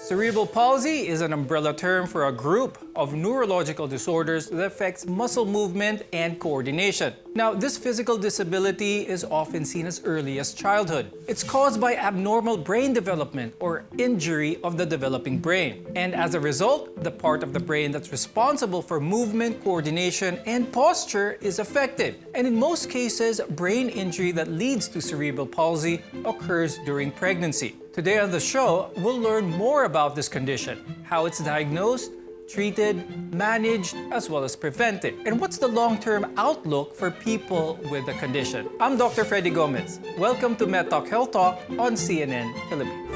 Cerebral palsy is an umbrella term for a group of neurological disorders that affects muscle movement and coordination. Now, this physical disability is often seen as early as childhood. It's caused by abnormal brain development or injury of the developing brain. And as a result, the part of the brain that's responsible for movement, coordination, and posture is affected. And in most cases, brain injury that leads to cerebral palsy occurs during pregnancy. Today on the show, we'll learn more about this condition, how it's diagnosed, treated, managed, as well as prevented, and what's the long-term outlook for people with the condition. I'm Dr. Freddy Gomez. Welcome to MedTalk Health Talk on CNN Philippines.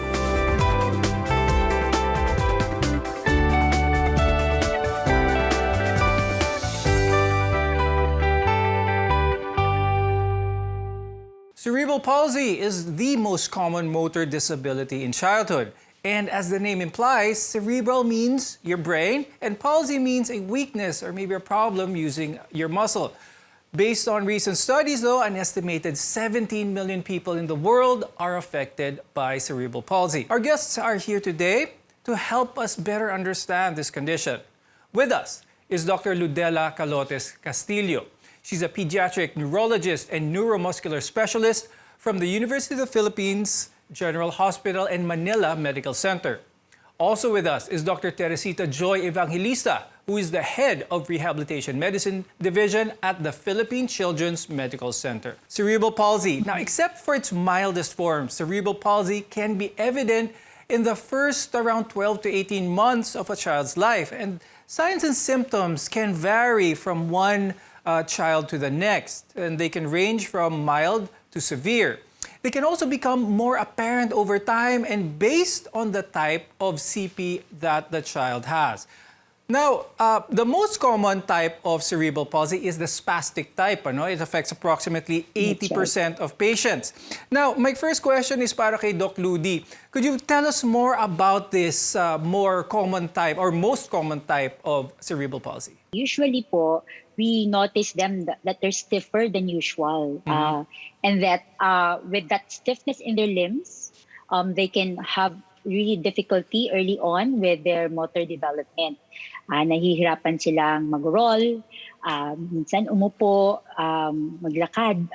Cerebral palsy is the most common motor disability in childhood. And as the name implies, cerebral means your brain, and palsy means a weakness or maybe a problem using your muscle. Based on recent studies, though, an estimated 17 million people in the world are affected by cerebral palsy. Our guests are here today to help us better understand this condition. With us is Dr. Ludela Calotes Castillo. She's a pediatric neurologist and neuromuscular specialist from the University of the Philippines General Hospital and Manila Medical Center. Also with us is Dr. Teresita Joy Evangelista, who is the head of Rehabilitation Medicine Division at the Philippine Children's Medical Center. Cerebral palsy. Now, except for its mildest form, cerebral palsy can be evident in the first around 12 to 18 months of a child's life. And signs and symptoms can vary from one child to the next, and they can range from mild to severe. They can also become more apparent over time and based on the type of CP that the child has. Now, the most common type of cerebral palsy is the spastic type. It affects approximately 80% of patients. Now, my first question is para kay Doc Ludi. Could you tell us more about this more common type or most common type of cerebral palsy? Usually po, we notice them that they're stiffer than usual. And that with that stiffness in their limbs, they can have really difficulty early on with their motor development. Nahihirapan silang mag-roll, minsan umupo, maglakad.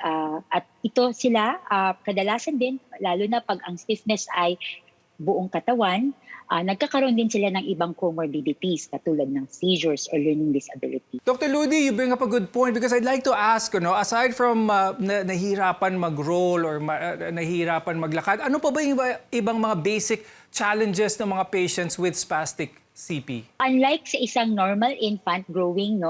At ito sila, kadalasan din, lalo na pag ang stiffness ay buong katawan, nagkakaroon din sila ng ibang comorbidities katulad ng seizures or learning disability. Dr. Ludi, you bring up a good point because I'd like to ask, aside from nahihirapan mag-roll or nahihirapan maglakad, ano pa ba yung ibang mga basic challenges ng mga patients with spastic CP? Unlike sa isang normal infant growing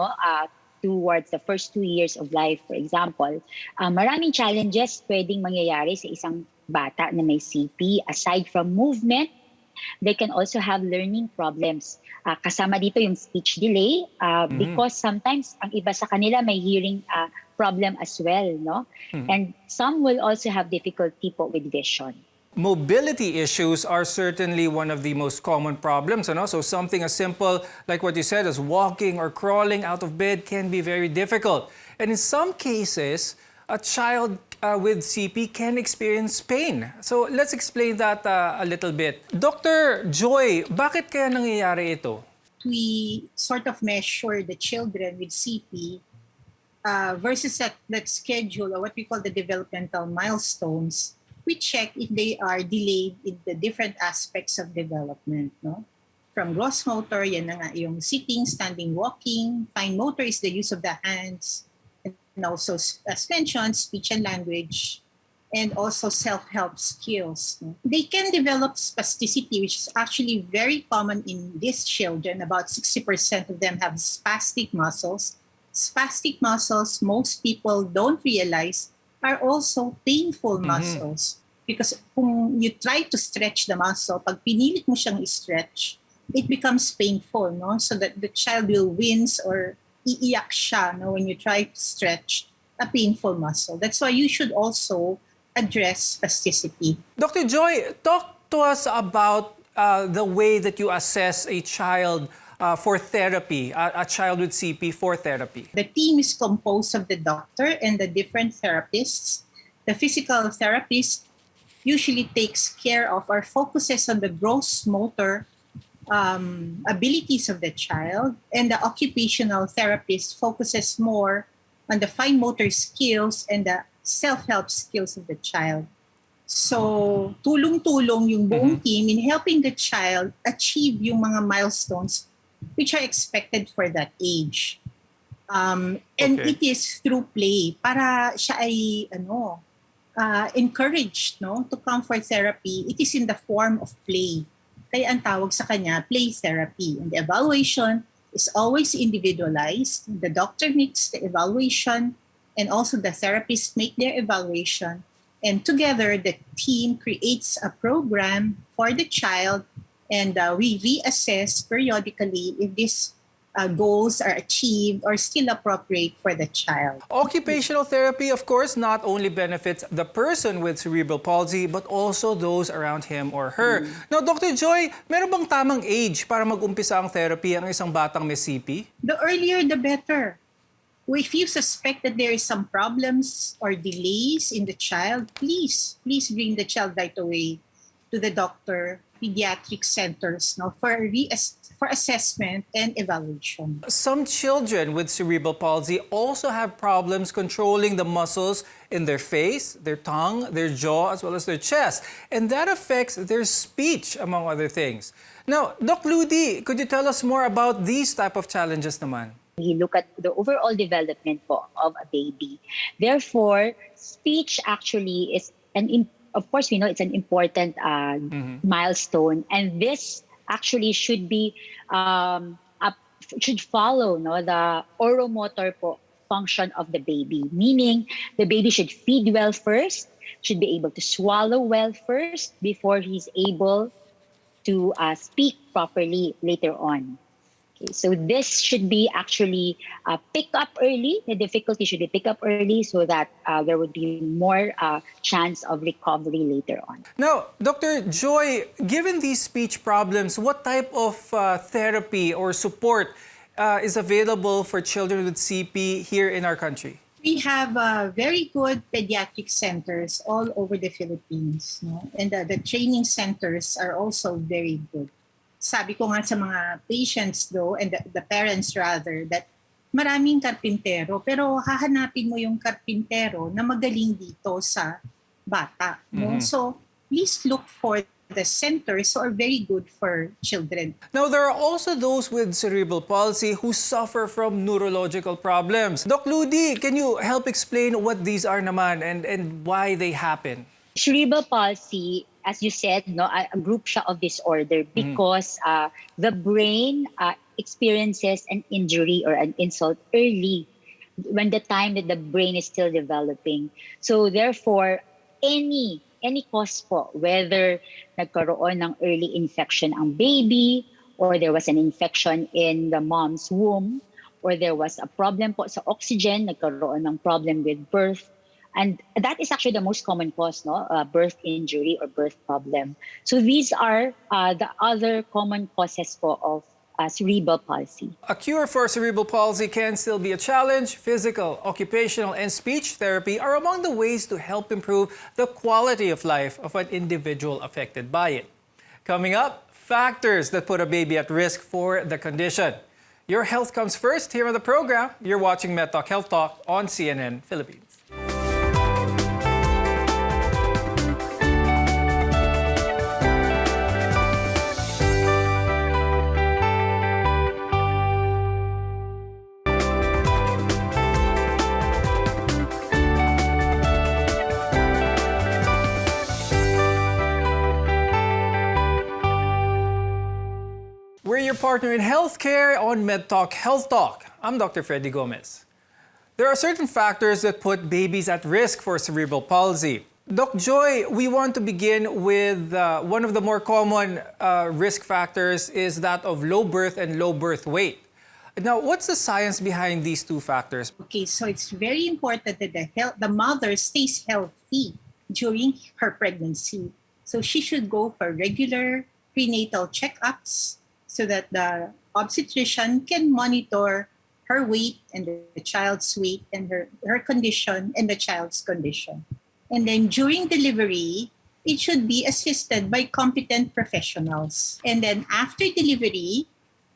towards the first 2 years of life, for example, maraming challenges pwedeng mangyayari sa isang bata na may CP. Aside from movement, they can also have learning problems. Kasama dito yung speech delay because sometimes ang iba sa kanila may hearing problem as well. And some will also have difficulty po with vision. Mobility issues are certainly one of the most common problems. So something as simple like what you said as walking or crawling out of bed can be very difficult. And in some cases, a child with CP can experience pain. So let's explain that a little bit. Dr. Joy, bakit kaya nangyayari ito? We sort of measure the children with CP versus that schedule or what we call the developmental milestones. We check if they are delayed in the different aspects of development. From gross motor, yan na nga yung sitting, standing, walking. Fine motor is the use of the hands. And also, as mentioned, speech and language, and also self-help skills. They can develop spasticity, which is actually very common in these children. About 60% of them have spastic muscles. Spastic muscles, most people don't realize, are also painful muscles. Because kung you try to stretch the muscle, pag pinilit mo siyang stretch, it becomes painful, so that the child will wince or iiyak siya when you try to stretch a painful muscle. That's why you should also address spasticity. Dr. Joy, talk to us about the way that you assess a child for therapy, a child with CP for therapy. The team is composed of the doctor and the different therapists. The physical therapist usually takes care of or focuses on the gross motor abilities of the child, and the occupational therapist focuses more on the fine motor skills and the self-help skills of the child. So, tulong-tulong yung buong team in helping the child achieve yung mga milestones which are expected for that age. And Okay. it is through play para siya ay encouraged to come for therapy. It is in the form of play. Kaya ang tawag sa kanya, play therapy. And the evaluation is always individualized. The doctor makes the evaluation and also the therapist make their evaluation. And together, the team creates a program for the child, and we reassess periodically if these goals are achieved or still appropriate for the child. Occupational therapy, of course, not only benefits the person with cerebral palsy, but also those around him or her. Now, Dr. Joy, meron bang tamang age para mag-umpisa ang therapy ang isang batang may CP? The earlier, the better. If you suspect that there is some problems or delays in the child, please bring the child right away to the doctor, pediatric centers for assessment and evaluation. Some children with cerebral palsy also have problems controlling the muscles in their face, their tongue, their jaw, as well as their chest. And that affects their speech, among other things. Now, Doc Ludi, could you tell us more about these type of challenges naman? We look at the overall development of a baby. Therefore, speech actually is of course, we know it's an important milestone, and this actually should be should follow the oromotor function of the baby, meaning the baby should feed well first, should be able to swallow well first before he's able to speak properly later on. Okay, so this should be actually picked up early. The difficulty should be picked up early so that there would be more chance of recovery later on. Now, Dr. Joy, given these speech problems, what type of therapy or support is available for children with CP here in our country? We have very good pediatric centers all over the Philippines, and the training centers are also very good. Sabi ko nga sa mga patients though, and the parents rather, that maraming karpintero, pero hahanapin mo yung karpintero na magaling dito sa bata. So please look for the centers who are very good for children. Now, there are also those with cerebral palsy who suffer from neurological problems. Doc Ludi, can you help explain what these are naman and why they happen? Cerebral palsy, as you said, a group siya of disorder because the brain experiences an injury or an insult early when the time that the brain is still developing. So therefore, any cause po, whether nagkaroon ng early infection ang baby, or there was an infection in the mom's womb, or there was a problem po sa oxygen, nagkaroon ng problem with birth. And that is actually the most common cause, birth injury or birth problem. So these are the other common causes of cerebral palsy. A cure for cerebral palsy can still be a challenge. Physical, occupational, and speech therapy are among the ways to help improve the quality of life of an individual affected by it. Coming up, factors that put a baby at risk for the condition. Your health comes first here on the program. You're watching MedTalk Health Talk on CNN Philippines. We're your partner in healthcare on MedTalk Health Talk. I'm Dr. Freddy Gomez. There are certain factors that put babies at risk for cerebral palsy. Doc Joy, we want to begin with one of the more common risk factors is that of low birth and low birth weight. Now, what's the science behind these two factors? Okay, so it's very important that the mother stays healthy during her pregnancy. So she should go for regular prenatal checkups so that the obstetrician can monitor her weight and the child's weight and her condition and the child's condition. And then during delivery, it should be assisted by competent professionals. And then after delivery,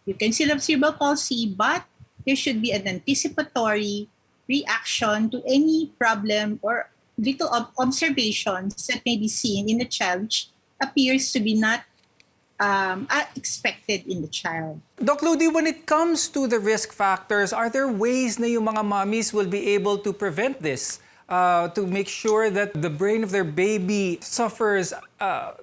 you can still have cerebral palsy, but there should be an anticipatory reaction to any problem or little observations that may be seen in the child, which appears to be not expected in the child. Doc Ludi, when it comes to the risk factors, are there ways na yung mga mommies will be able to prevent this? To make sure that the brain of their baby suffers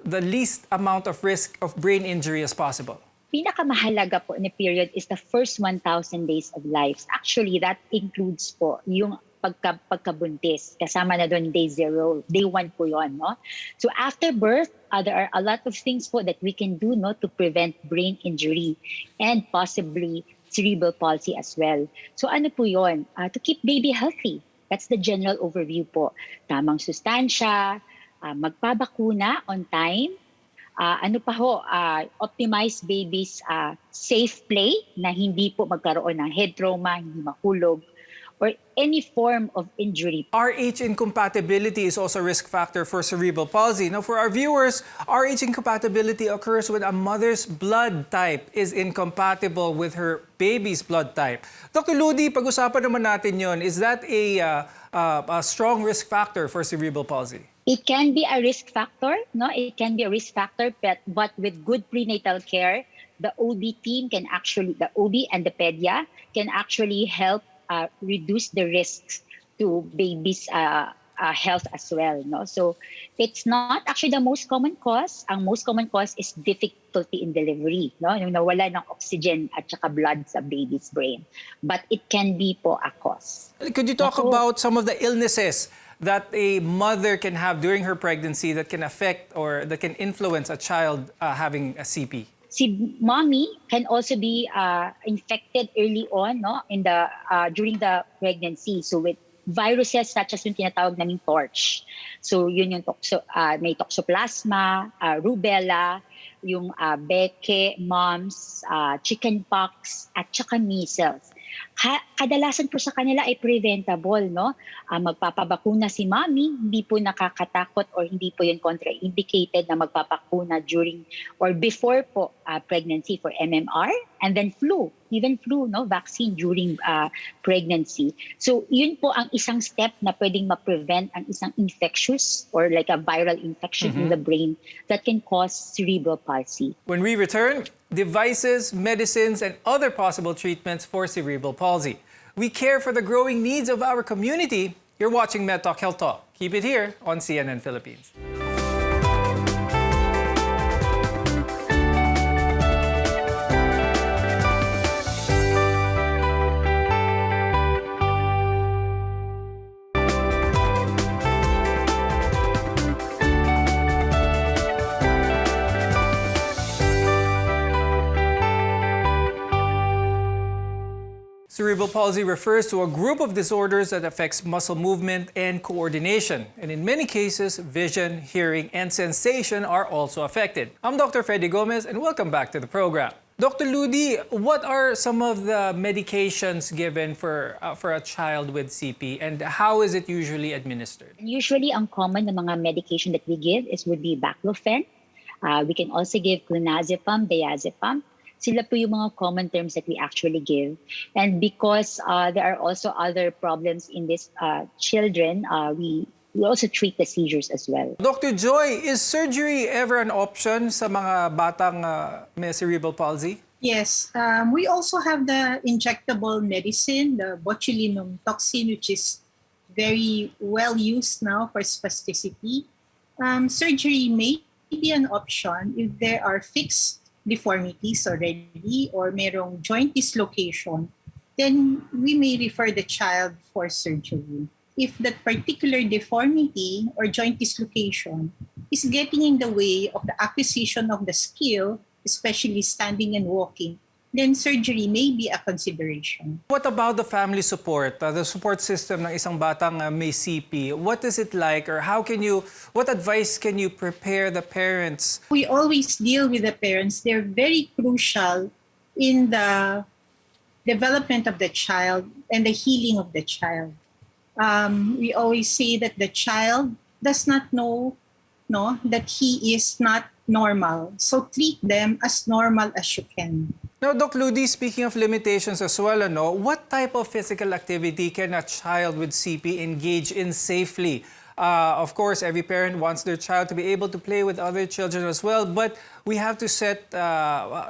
the least amount of risk of brain injury as possible? Pinakamahalaga po na period is the first 1,000 days of life. Actually, that includes po yung pagkabuntis. Kasama na doon day 0, day 1 po yun. No? So after birth, there are a lot of things po that we can do no, to prevent brain injury and possibly cerebral palsy as well. So ano po yun? To keep baby healthy. That's the general overview po. Tamang sustansya, magpabakuna on time, optimize babies safe play na hindi po magkaroon ng head trauma, hindi mahulog, or any form of injury. RH incompatibility is also a risk factor for cerebral palsy. Now, for our viewers, RH incompatibility occurs when a mother's blood type is incompatible with her baby's blood type. Dr. Ludi, pag-usapan naman natin yon. Is that a strong risk factor for cerebral palsy? It can be a risk factor, no? It can be a risk factor, but with good prenatal care, the OB team can actually, the OB and the pedia can actually help reduce the risks to babies' health as well. No? So it's not actually the most common cause. Ang most common cause is difficulty in delivery. No? Yung nawala ng oxygen at saka blood sa baby's brain. But it can be po a cause. Could you talk about some of the illnesses that a mother can have during her pregnancy that can affect or that can influence a child having a CP? Si mommy can also be infected early on, no, in the during the pregnancy. So with viruses such as yung tinatawag naming torch. So yun yung may toxoplasma, rubella, yung beke, mumps, chickenpox, at saka measles. Kadalasan po sa kanila ay preventable, no? Magpapabakuna si mommy, hindi po nakakatakot or hindi po yun contraindicated na magpapakuna during or before po pregnancy for MMR and then flu, even flu, no, vaccine during pregnancy. So yun po ang isang step na pwedeng ma-prevent ang isang infectious or like a viral infection in the brain that can cause cerebral palsy. When we return, devices, medicines, and other possible treatments for cerebral palsy. We care for the growing needs of our community. You're watching MedTalk Health Talk. Keep it here on CNN Philippines. Cerebral palsy refers to a group of disorders that affects muscle movement and coordination. And in many cases, vision, hearing, and sensation are also affected. I'm Dr. Freddy Gomez, and welcome back to the program. Dr. Ludi, what are some of the medications given for a child with CP, and how is it usually administered? Usually, ang common na mga medication that we give would be baclofen. We can also give clonazepam, diazepam. Sila po yung mga common terms that we actually give. And because there are also other problems in these children, we also treat the seizures as well. Dr. Joy, is surgery ever an option sa mga batang may cerebral palsy? Yes. We also have the injectable medicine, the botulinum toxin, which is very well used now for spasticity. Surgery may be an option if there are fixed deformities already or merong joint dislocation, then we may refer the child for surgery. If that particular deformity or joint dislocation is getting in the way of the acquisition of the skill, especially standing and walking, then surgery may be a consideration. What about the family support, the support system ng isang batang may CP? What is it like, or what advice can you prepare the parents? We always deal with the parents. They're very crucial in the development of the child and the healing of the child. We always say that the child does not know no, that he is not normal. So treat them as normal as you can. Now, Doc Ludi, speaking of limitations as well, what type of physical activity can a child with CP engage in safely? Of course, every parent wants their child to be able to play with other children as well, but we have to set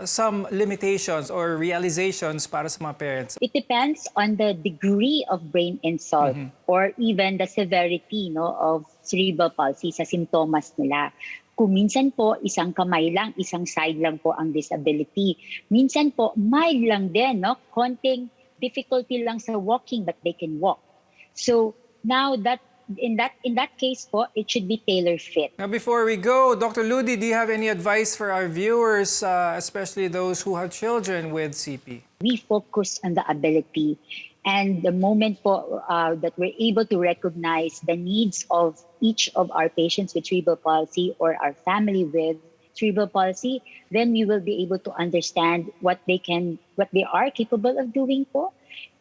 some limitations or realizations para sa mga parents. It depends on the degree of brain insult or even the severity, no, of cerebral palsy sa simptomas nila. Kung minsan po, isang kamay lang, isang side lang po ang disability. Minsan po, mild lang din, no? Konting difficulty lang sa walking but they can walk. So now that in that case po, it should be tailor-fit. Now, before we go, Dr. Ludi, do you have any advice for our viewers, especially those who have children with CP? We focus on the ability. And the moment po that we're able to recognize the needs of each of our patients with cerebral palsy or our family with cerebral palsy, then we will be able to understand what they are capable of doing po,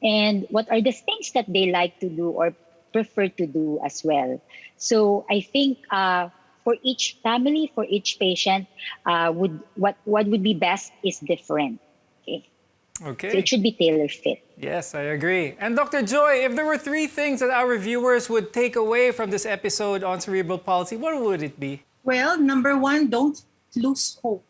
and what are the things that they like to do or prefer to do as well. So I think for each family, for each patient, what would be best is different. Okay. So it should be tailor-fit. Yes, I agree. And Dr. Joy, if there were 3 things that our viewers would take away from this episode on cerebral palsy, what would it be? Well, number 1, don't lose hope.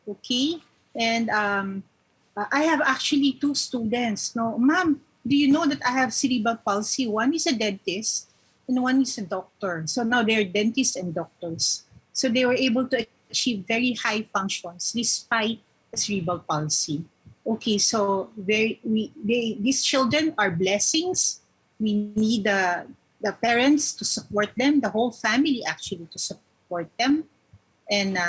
Okay? And I have actually 2 students. No, ma'am, do you know that I have cerebral palsy? One is a dentist and one is a doctor. So now they're dentists and doctors. So they were able to achieve very high functions despite cerebral palsy. Okay, so these children are blessings. We need the parents to support them, the whole family actually to support them. And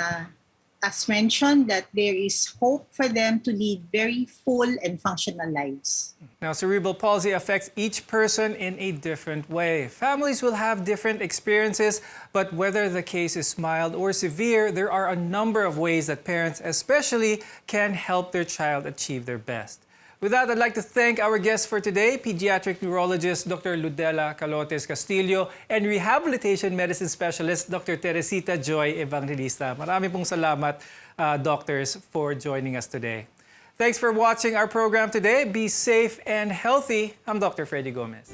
as mentioned, that there is hope for them to lead very full and functional lives. Now, cerebral palsy affects each person in a different way. Families will have different experiences, but whether the case is mild or severe, there are a number of ways that parents especially can help their child achieve their best. With that, I'd like to thank our guests for today, pediatric neurologist Dr. Ludela Calotes Castillo and rehabilitation medicine specialist Dr. Teresita Joy Evangelista. Marami pong salamat, doctors, for joining us today. Thanks for watching our program today. Be safe and healthy. I'm Dr. Freddy Gomez.